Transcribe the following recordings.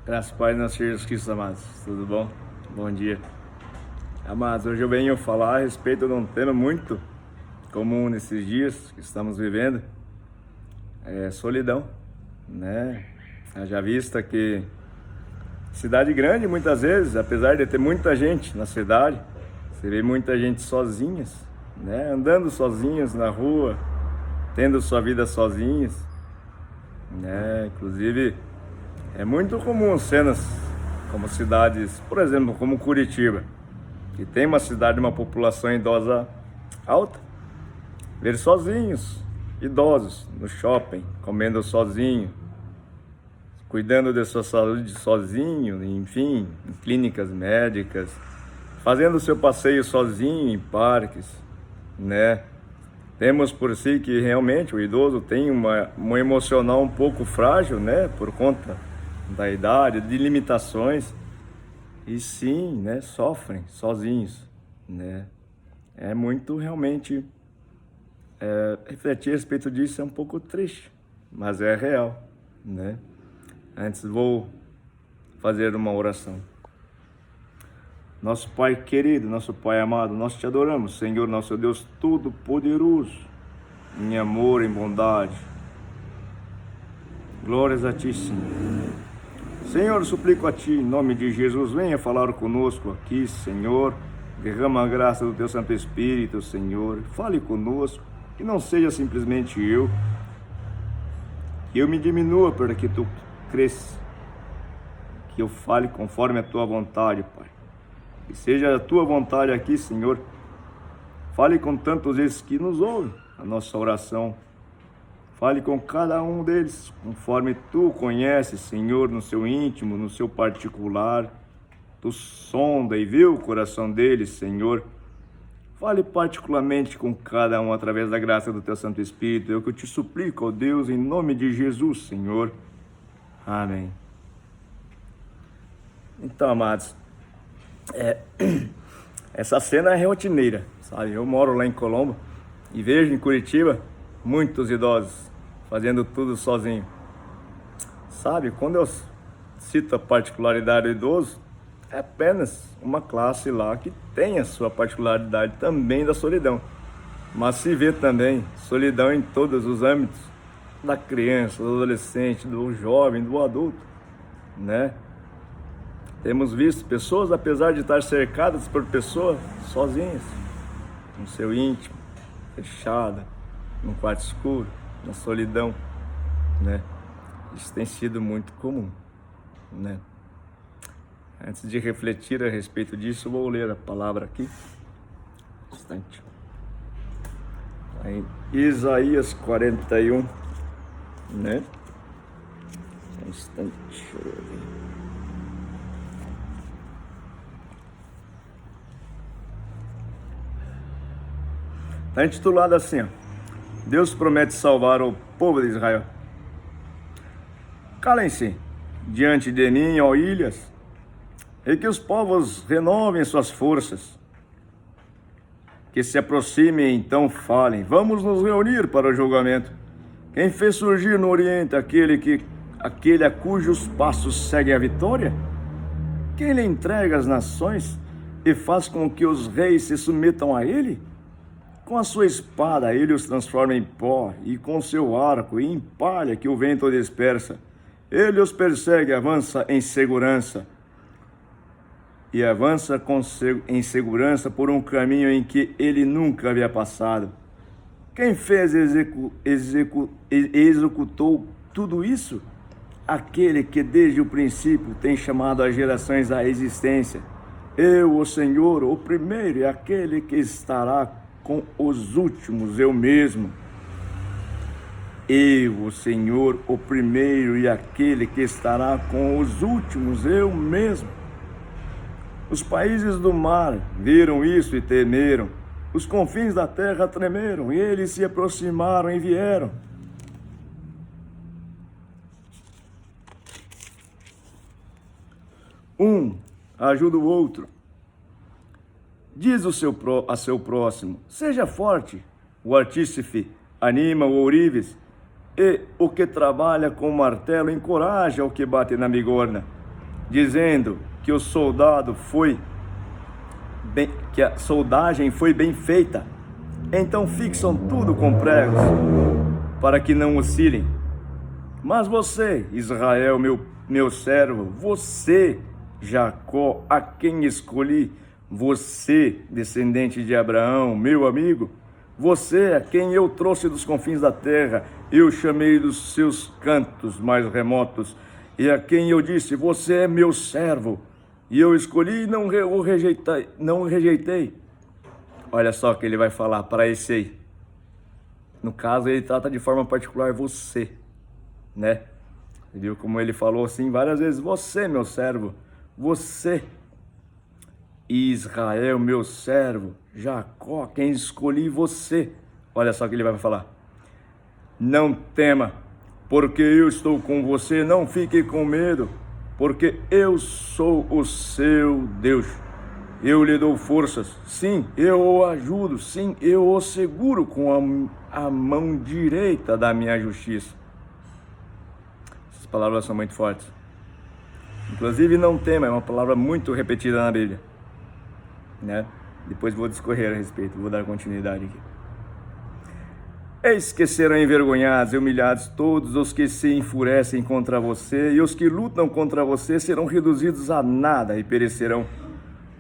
Graças ao Pai e nosso Senhor Jesus Cristo, amados. Tudo bom? Bom dia. Amados, hoje eu venho falar a respeito de um tema muito comum nesses dias que estamos vivendo. É solidão, né? Haja vista que cidade grande, muitas vezes, apesar de ter muita gente na cidade, você vê muita gente sozinhas, né? Andando sozinhas na rua, tendo sua vida sozinhas, né? Inclusive, é muito comum cenas como cidades, por exemplo, como Curitiba, que tem uma cidade, uma população idosa alta, ver sozinhos, idosos, no shopping, comendo sozinho, cuidando de sua saúde sozinho, enfim, em clínicas médicas, fazendo seu passeio sozinho em parques, né? Temos por si que realmente o idoso tem um emocional um pouco frágil, né? Por conta da idade, de limitações, e sim, né? Sofrem sozinhos, né? É muito realmente refletir a respeito disso é um pouco triste, mas é real, né? Antes vou fazer uma oração. Nosso Pai querido, nosso Pai amado, nós te adoramos, Senhor, nosso Deus Todo-Poderoso, em amor, em bondade. Glórias a Ti, Senhor. Senhor, suplico a Ti, em nome de Jesus, venha falar conosco aqui, Senhor. Derrama a graça do Teu Santo Espírito, Senhor. Fale conosco, que não seja simplesmente eu, que eu me diminua para que Tu cresça, que eu fale conforme a Tua vontade, Pai. Que seja a Tua vontade aqui, Senhor. Fale com tantos esses que nos ouvem a nossa oração. Fale com cada um deles, conforme Tu conheces, Senhor, no seu íntimo, no seu particular. Tu sonda e vê o coração deles, Senhor. Fale particularmente com cada um através da graça do Teu Santo Espírito. Eu que te suplico, ó Deus, em nome de Jesus, Senhor. Amém. Então, amados, essa cena é rotineira, sabe? Eu moro lá em Colombo e vejo em Curitiba muitos idosos fazendo tudo sozinho. Sabe, quando eu cito a particularidade do idoso, é apenas uma classe lá que tem a sua particularidade também da solidão. Mas se vê também solidão em todos os âmbitos, da criança, do adolescente, do jovem, do adulto, né? Temos visto pessoas, apesar de estar cercadas por pessoas, sozinhas, no seu íntimo, fechada, num quarto escuro, na solidão, né? Isso tem sido muito comum, né? Antes de refletir a respeito disso, eu vou ler a palavra aqui. Um instante. Em Isaías 41, né? Um instante, deixa eu ver. Está intitulado assim, ó: Deus promete salvar o povo de Israel. Calem-se diante de mim, ó ilhas, e que os povos renovem suas forças. Que se aproximem, então falem. Vamos nos reunir para o julgamento. Quem fez surgir no Oriente aquele a cujos passos segue a vitória? Quem lhe entrega as nações e faz com que os reis se submetam a ele? Com a sua espada ele os transforma em pó, e com seu arco em palha que o vento dispersa. Ele os persegue, avança em segurança, e avança em segurança por um caminho em que ele nunca havia passado. Quem fez e executou tudo isso? Aquele que desde o princípio tem chamado as gerações à existência. Eu, o Senhor, o primeiro, e aquele que estará com os últimos, eu mesmo. Eu, o Senhor, o primeiro, e aquele que estará com os últimos, eu mesmo. Os países do mar viram isso e temeram. Os confins da terra tremeram, e eles se aproximaram e vieram. Um ajuda o outro. Diz a seu próximo: seja forte. O artífice anima o ourives, e o que trabalha com o martelo encoraja o que bate na bigorna. dizendo que que a soldagem foi bem feita. Então fixam tudo com pregos, para que não oscilem. Mas você, Israel, meu servo, você, Jacó, a quem escolhi, você, descendente de Abraão, meu amigo, você a quem eu trouxe dos confins da terra, eu chamei dos seus cantos mais remotos, e a quem eu disse, você é meu servo, e eu escolhi e não o rejeitei. Olha só o que ele vai falar para esse aí. No caso, ele trata de forma particular você, né? Viu como ele falou assim várias vezes, você, meu servo, você, Israel, meu servo, Jacó, quem escolhi você. Olha só o que ele vai falar. Não tema, porque eu estou com você, não fique com medo, porque eu sou o seu Deus. Eu lhe dou forças, sim, eu o ajudo, sim, eu o seguro com a mão direita da minha justiça. Essas palavras são muito fortes. Inclusive, não tema, é uma palavra muito repetida na Bíblia, né? Depois vou discorrer a respeito, vou dar continuidade aqui. Eis que serão envergonhados e humilhados todos os que se enfurecem contra você, e os que lutam contra você serão reduzidos a nada e perecerão.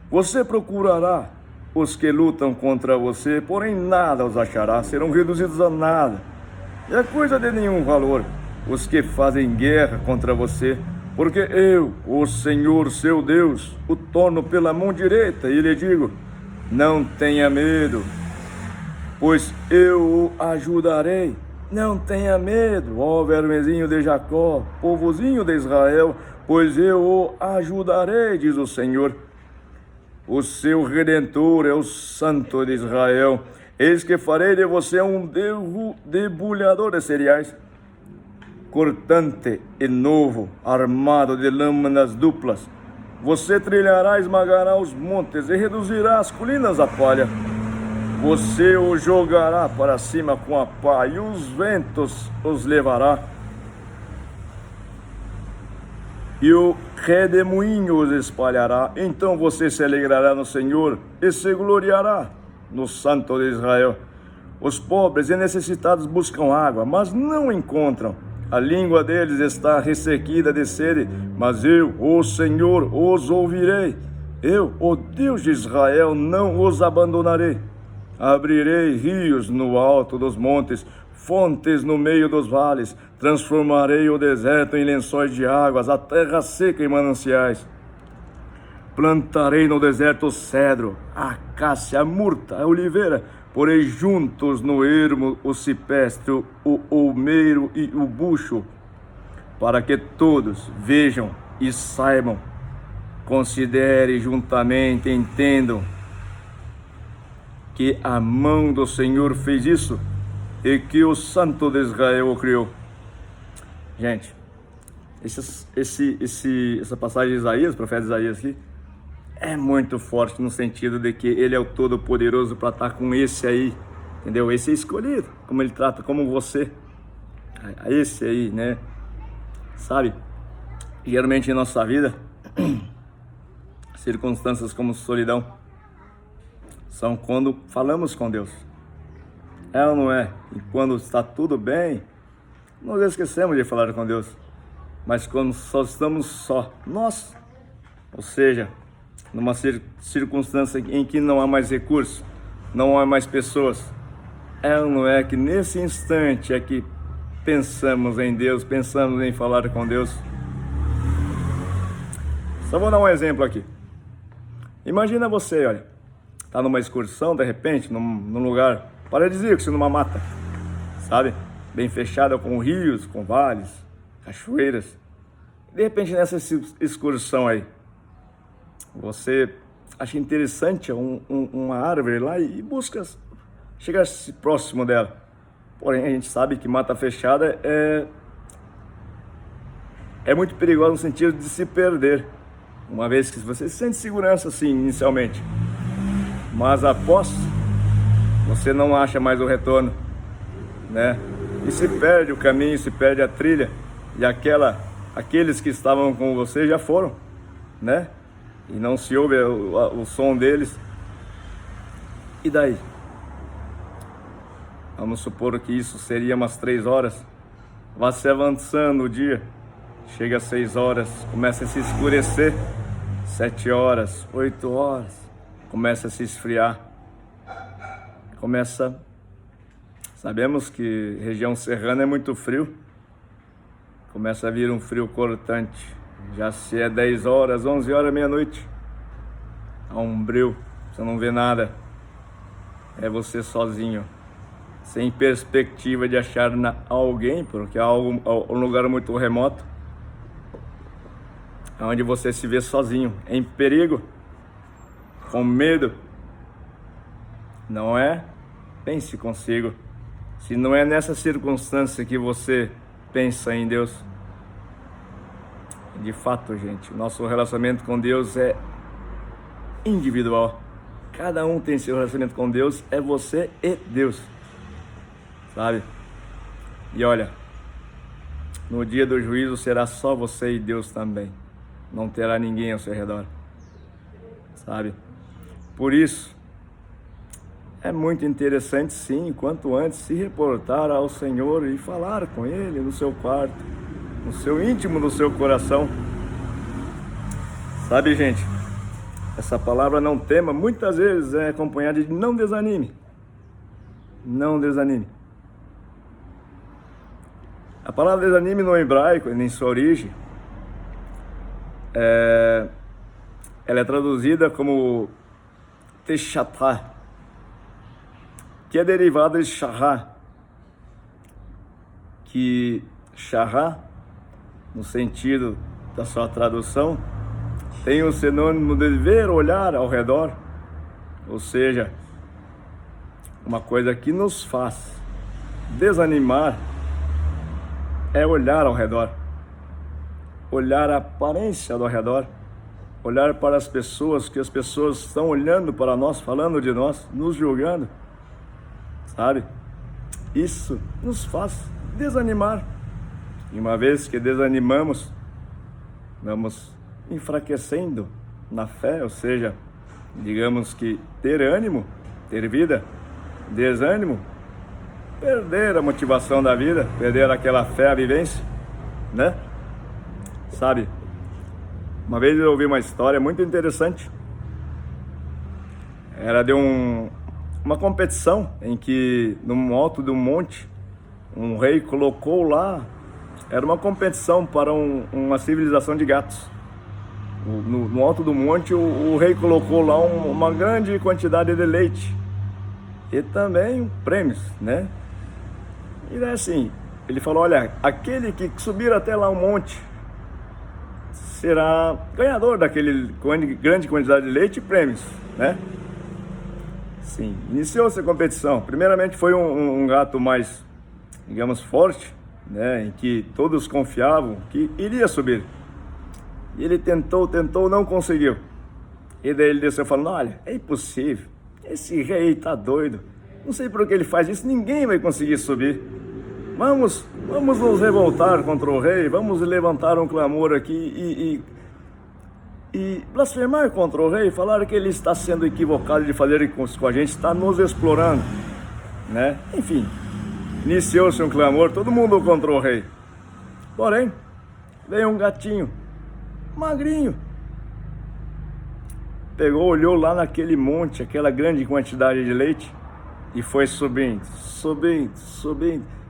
Você procurará os que lutam contra você, porém nada os achará, serão reduzidos a nada. E é coisa de nenhum valor os que fazem guerra contra você, porque eu, o Senhor seu Deus, o torno pela mão direita e lhe digo, não tenha medo, pois eu o ajudarei. Não tenha medo, ó vermezinho de Jacó, povozinho de Israel, pois eu o ajudarei, diz o Senhor. O seu Redentor é o Santo de Israel. Eis que farei de você um debulhador de cereais, cortante e novo, armado de lâminas duplas. Você trilhará, esmagará os montes e reduzirá as colinas a palha. Você o jogará para cima com a pá e os ventos os levará. E o redemoinho os espalhará. Então você se alegrará no Senhor e se gloriará no Santo de Israel. Os pobres e necessitados buscam água, mas não encontram. A língua deles está ressequida de sede, mas eu, o Senhor, os ouvirei. Eu, o Deus de Israel, não os abandonarei. Abrirei rios no alto dos montes, fontes no meio dos vales, transformarei o deserto em lençóis de águas, a terra seca em mananciais. Plantarei no deserto o cedro, a acácia, a murta, a oliveira, porei juntos no ermo o cipestre, o olmeiro e o bucho, para que todos vejam e saibam, considerem juntamente, entendam que a mão do Senhor fez isso e que o Santo de Israel o criou. Gente, essa passagem de Isaías, profeta Isaías aqui, é muito forte no sentido de que ele é o Todo-Poderoso para estar com esse aí, entendeu? Esse é escolhido, como ele trata, como você, esse aí, né? Sabe, geralmente em nossa vida, circunstâncias como solidão, são quando falamos com Deus. É ou não é? E quando está tudo bem, nós esquecemos de falar com Deus. Mas quando só estamos só, nós, ou seja, numa circunstância em que não há mais recursos, não há mais pessoas, é ou não é que nesse instante é que pensamos em Deus, pensamos em falar com Deus? Só vou dar um exemplo aqui. Imagina você, olha, está numa excursão, de repente, num lugar paradisíaco, numa mata, sabe? Bem fechada, com rios, com vales, cachoeiras. De repente, nessa excursão aí, você acha interessante uma árvore lá e busca chegar próximo dela. Porém, a gente sabe que mata fechada é muito perigosa no sentido de se perder, uma vez que você sente segurança assim inicialmente, mas após você não acha mais o retorno, né? E se perde o caminho, se perde a trilha, e aqueles que estavam com você já foram, né? E não se ouve o som deles. E daí? Vamos supor que isso seria umas 3 horas. Vai se avançando o dia. Chega às 6 horas, começa a se escurecer. 7 horas, 8 horas, começa a se esfriar. Sabemos que região serrana é muito frio. Começa a vir um frio cortante. Já se é 10 horas, 11 horas, meia-noite. Há um breu, você não vê nada. É você sozinho, sem perspectiva de achar alguém, porque é um lugar muito remoto, onde você se vê sozinho, em perigo, com medo. Não é? Pense consigo. Se não é nessa circunstância que você pensa em Deus. De fato, gente, nosso relacionamento com Deus é individual. Cada um tem seu relacionamento com Deus, é você e Deus, sabe? E olha, no dia do juízo será só você e Deus também. Não terá ninguém ao seu redor, sabe? Por isso, é muito interessante, sim, quanto antes se reportar ao Senhor e falar com Ele no seu quarto, no seu íntimo, no seu coração. Sabe, gente, essa palavra não tema, muitas vezes é acompanhada de não desanime. Não desanime. A palavra desanime no hebraico, em sua origem, ela é traduzida como techatá, que é derivada de chará, que chará, no sentido da sua tradução, tem o sinônimo de ver, olhar ao redor, ou seja, uma coisa que nos faz desanimar é olhar ao redor, olhar a aparência do redor, olhar para as pessoas, que as pessoas estão olhando para nós, falando de nós, nos julgando, sabe? Isso nos faz desanimar. E uma vez que desanimamos, vamos enfraquecendo na fé, ou seja, digamos que ter ânimo, ter vida, desânimo, perder a motivação da vida, perder aquela fé, a vivência, né? Sabe? Uma vez eu ouvi uma história muito interessante. Era de uma competição em que, no alto de um monte, um rei colocou lá, era uma competição para uma civilização de gatos. No alto do monte, o rei colocou lá uma grande quantidade de leite e também prêmios, né? E daí assim, ele falou, olha, aquele que subir até lá um monte será ganhador daquele grande quantidade de leite e prêmios, né? Sim, iniciou-se a competição. Primeiramente foi um gato mais, digamos, forte, né? Em que todos confiavam que iria subir. E ele tentou, não conseguiu. E daí ele desceu falando, olha, é impossível, esse rei tá doido, não sei por que ele faz isso, ninguém vai conseguir subir. Vamos nos revoltar contra o rei, vamos levantar um clamor aqui e blasfemar contra o rei, falar que ele está sendo equivocado de fazer isso com a gente, está nos explorando, né? Enfim, iniciou-se um clamor, todo mundo contra o rei. Porém, veio um gatinho, magrinho, pegou, olhou lá naquele monte, aquela grande quantidade de leite e foi subindo,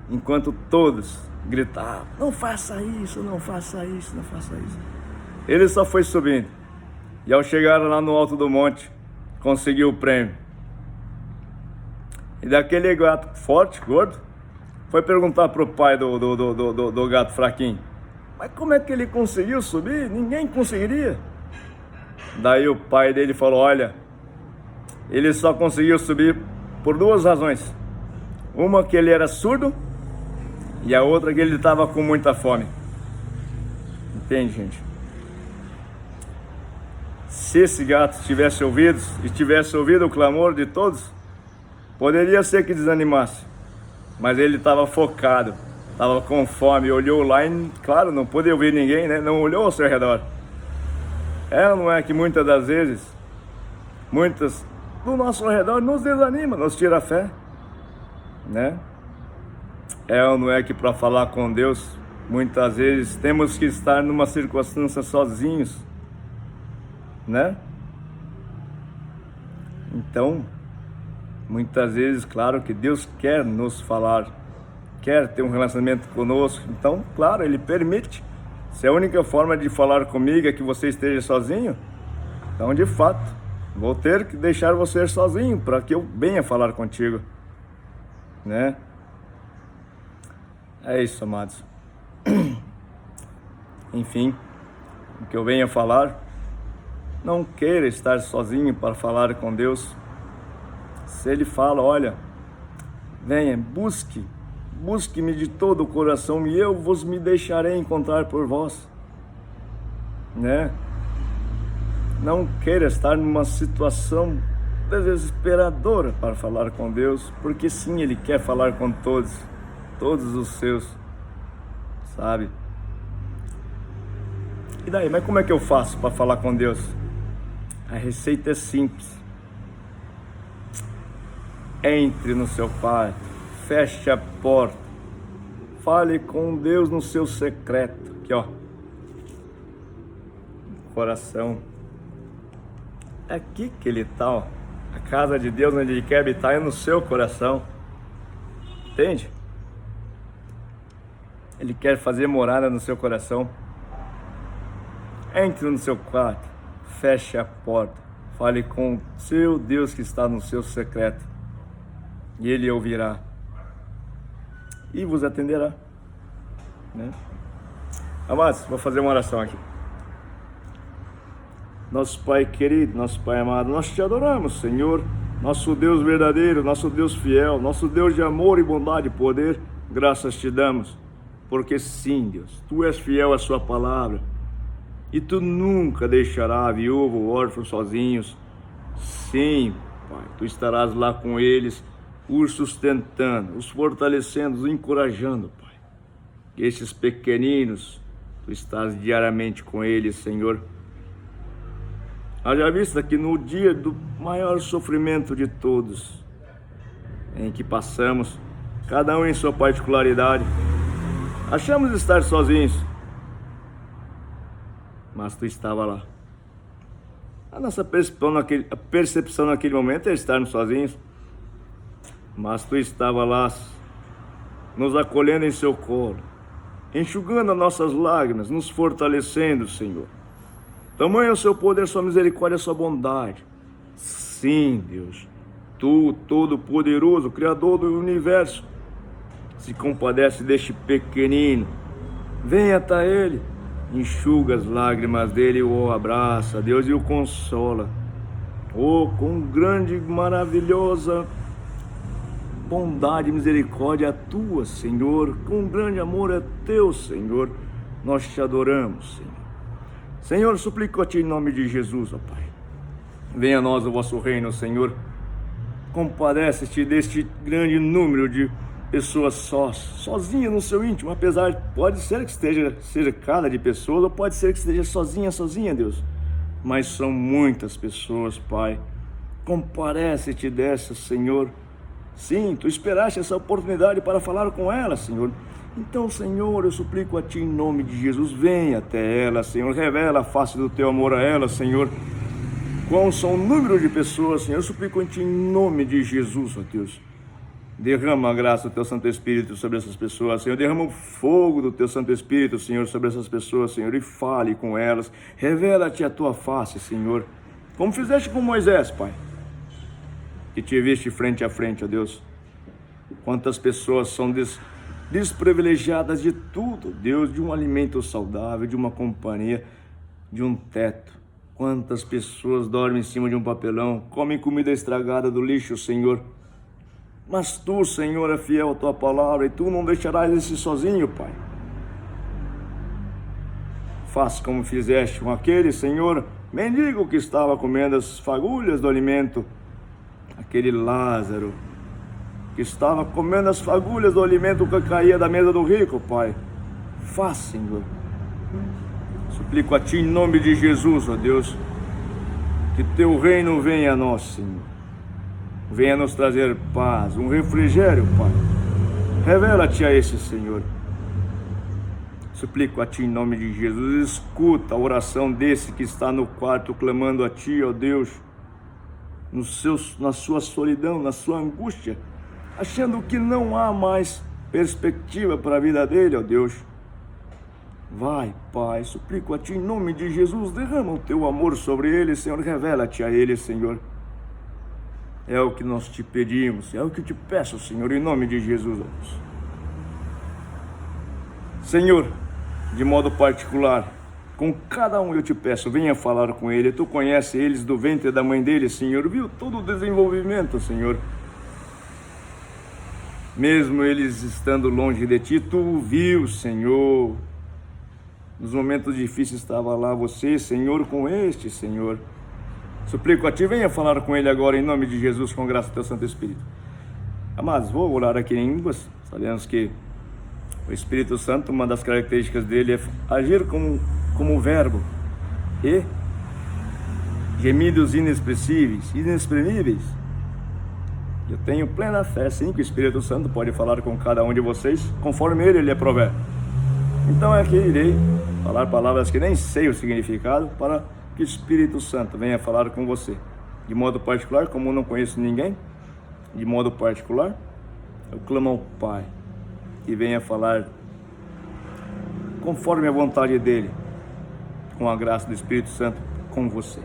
enquanto todos gritavam, não faça isso, não faça isso, não faça isso. Ele só foi subindo e ao chegar lá no alto do monte, conseguiu o prêmio. E daquele gato forte, gordo, foi perguntar para o pai do gato fraquinho, mas como é que ele conseguiu subir? Ninguém conseguiria. Daí o pai dele falou, olha, ele só conseguiu subir por 2 razões. Uma que ele era surdo e a outra que ele estava com muita fome. Entende, gente? Se esse gato tivesse ouvido e tivesse ouvido o clamor de todos, poderia ser que desanimasse. Mas ele estava focado, estava com fome, olhou lá e, claro, não podia ouvir ninguém, né? Não olhou ao seu redor. É ou não é que muitas das vezes, muitas do nosso redor nos desanima, nos tira a fé, né? É ou não é que para falar com Deus, muitas vezes temos que estar numa circunstância sozinhos, né? Então, muitas vezes, claro que Deus quer nos falar, quer ter um relacionamento conosco. Então, claro, Ele permite. Se a única forma de falar comigo é que você esteja sozinho, então, de fato, vou ter que deixar você sozinho para que eu venha falar contigo, né? É isso, amados. Enfim, o que eu venho a falar, não queira estar sozinho para falar com Deus. Se Ele fala, olha, venha, busque-me de todo o coração e eu vos me deixarei encontrar por vós, né? Não queira estar numa situação desesperadora para falar com Deus, porque sim, Ele quer falar com todos os seus, sabe? E daí, mas como é que eu faço para falar com Deus? A receita é simples. Entre no seu quarto, feche a porta, fale com Deus no seu secreto, aqui ó, coração, é aqui que Ele está, ó. A casa de Deus onde Ele quer habitar é no seu coração, entende? Ele quer fazer morada no seu coração. Entre no seu quarto, feche a porta, fale com o seu Deus que está no seu secreto, e Ele ouvirá e vos atenderá, né? Amados, vou fazer uma oração aqui. Nosso Pai querido, nosso Pai amado, nós te adoramos, Senhor, nosso Deus verdadeiro, nosso Deus fiel, nosso Deus de amor e bondade e poder. Graças te damos, porque sim, Deus, Tu és fiel à Sua palavra, e Tu nunca deixará a viúva ou órfão sozinhos. Sim, Pai, Tu estarás lá com eles, os sustentando, os fortalecendo, os encorajando, Pai. Que esses pequeninos, Tu estás diariamente com eles, Senhor. Haja vista que no dia do maior sofrimento de todos, em que passamos, cada um em sua particularidade, achamos estar sozinhos, mas Tu estava lá. A nossa percepção naquele momento é estarmos sozinhos, mas Tu estava lá, nos acolhendo em Seu colo, enxugando as nossas lágrimas, nos fortalecendo, Senhor. Tamanho é o Seu poder, Sua misericórdia, Sua bondade. Sim, Deus, Tu, Todo-Poderoso, Criador do Universo, se compadece deste pequenino. Venha até Ele, enxuga as lágrimas dele, o abraça, Deus, e o consola. Oh, com grande e maravilhosa bondade e misericórdia Tua, Senhor, com grande amor é Teu, Senhor, nós Te adoramos, Senhor. Senhor, suplico a Ti em nome de Jesus, ó Pai. Venha a nós o Vosso reino, Senhor. Compadece-te deste grande número de pessoas sozinhas no seu íntimo, apesar, pode ser que esteja cercada de pessoas, ou pode ser que esteja sozinha, Deus. Mas são muitas pessoas, Pai. Compadece-te dessas, Senhor. Sim, Tu esperaste essa oportunidade para falar com elas, Senhor. Então, Senhor, eu suplico a Ti em nome de Jesus, venha até ela, Senhor, revela a face do Teu amor a ela, Senhor. Qual são o número de pessoas, Senhor, eu suplico a Ti em nome de Jesus, ó Deus. Derrama a graça do Teu Santo Espírito sobre essas pessoas, Senhor, derrama o fogo do Teu Santo Espírito, Senhor, sobre essas pessoas, Senhor, e fale com elas, revela-te a Tua face, Senhor, como fizeste com Moisés, Pai, que Te viste frente a frente, ó Deus. Quantas pessoas são desprivilegiadas de tudo, Deus, de um alimento saudável, de uma companhia, de um teto. Quantas pessoas dormem em cima de um papelão, comem comida estragada do lixo, Senhor. Mas Tu, Senhor, é fiel à Tua palavra e Tu não deixarás esse sozinho, Pai. Faz como fizeste com aquele, Senhor, mendigo que estava comendo as fagulhas do alimento, aquele Lázaro que estava comendo as fagulhas do alimento que caía da mesa do rico, Pai. Faz, Senhor. Suplico a Ti em nome de Jesus, ó Deus, que Teu reino venha a nós, Senhor. Venha nos trazer paz, um refrigério, Pai. Revela-te a esse, Senhor. Suplico a Ti em nome de Jesus, escuta a oração desse que está no quarto clamando a Ti, ó Deus, na sua solidão, na sua angústia, achando que não há mais perspectiva para a vida dele, ó Deus. Vai, Pai, suplico a Ti em nome de Jesus, derrama o Teu amor sobre ele, Senhor, revela-te a ele, Senhor. É o que nós te pedimos, é o que te peço, Senhor, em nome de Jesus, ó Deus. Senhor, de modo particular, com cada um eu te peço, venha falar com ele. Tu conhece eles do ventre da mãe dele, Senhor, viu todo o desenvolvimento, Senhor. Mesmo eles estando longe de Ti, Tu viu, Senhor. Nos momentos difíceis estava lá você, Senhor, com este, Senhor. Suplico a Ti, venha falar com ele agora, em nome de Jesus, com graça do Teu Santo Espírito. Amados, vou orar aqui em línguas. Sabemos que o Espírito Santo, uma das características dele é agir como verbo e gemidos inexprimíveis. Eu tenho plena fé, sim, que o Espírito Santo pode falar com cada um de vocês, conforme ele aprover. Então aqui irei falar palavras que nem sei o significado, para que o Espírito Santo venha falar com você. De modo particular, como eu não conheço ninguém, de modo particular, eu clamo ao Pai, que venha falar conforme a vontade dele, com a graça do Espírito Santo, com você.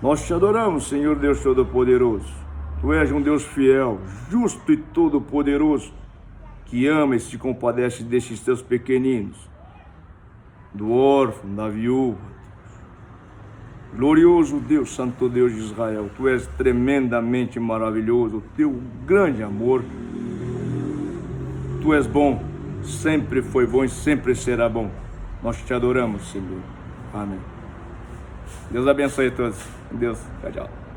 Nós te adoramos, Senhor Deus Todo-Poderoso. Tu és um Deus fiel, justo e todo-poderoso, que ama e se compadece destes teus pequeninos, do órfão, da viúva. Glorioso Deus, Santo Deus de Israel, Tu és tremendamente maravilhoso, o Teu grande amor. Tu és bom, sempre foi bom e sempre será bom. Nós te adoramos, Senhor. Amém. Deus abençoe a todos. Deus, tchau, tchau.